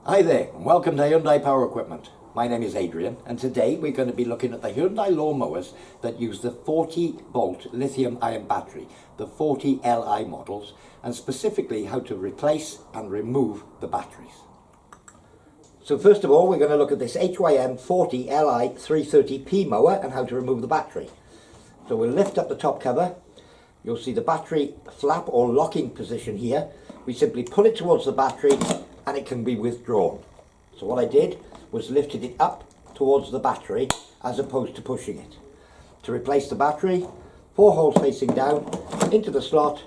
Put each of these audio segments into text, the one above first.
Hi there, and welcome to Hyundai Power Equipment. My name is Adrian, and today we're going to be looking at the Hyundai lawnmowers that use the 40-volt lithium-ion battery, the 40Li models, and specifically how to replace and remove the batteries. So first of all, we're going to look at this HYM40Li 330p mower and how to remove the battery. So we'll lift up the top cover. You'll see the battery flap or locking position here. We simply pull it towards the battery and it can be withdrawn. So what I did was lifted it up towards the battery as opposed to pushing it. To replace the battery, 4 holes facing down, into the slot,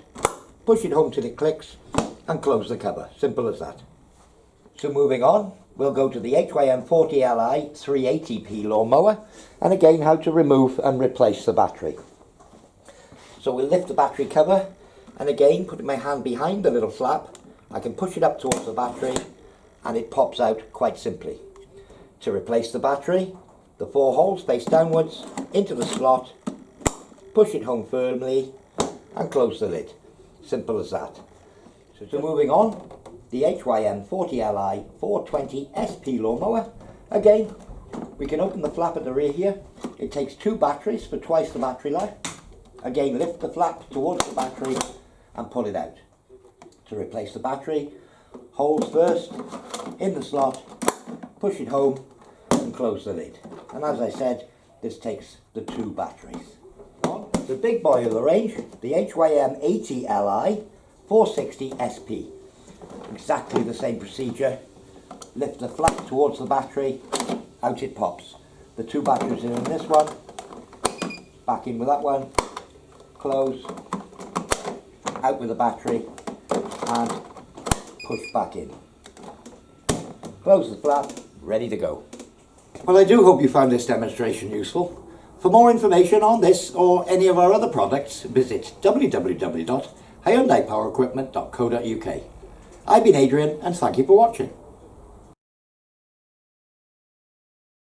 push it home till it clicks and close the cover. Simple as that. So moving on, we'll go to the HYM40Li 380p lawnmower, and again how to remove and replace the battery. So we'll lift the battery cover, and again putting my hand behind the little flap, I can push it up towards the battery and it pops out quite simply. To replace the battery, the 4 holes face downwards, into the slot, push it home firmly and close the lid. Simple as that. So moving on, the HYM40Li 420 SP lawnmower. Again, we can open the flap at the rear here. It takes 2 batteries for twice the battery life. Again, lift the flap towards the battery and pull it out. To replace the battery, holes first, in the slot, push it home and close the lid. And as I said, this takes the 2 batteries. The big boy of the range, the HYM40Li 460 SP. Exactly the same procedure. Lift the flap towards the battery, out it pops. The 2 batteries are in this one, back in with that one, close, out with the battery and push back in. Close the flap, ready to go. Well, I do hope you found this demonstration useful. For more information on this or any of our other products, visit www.hyundaipowerequipment.co.uk. I've been Adrian, and thank you for watching.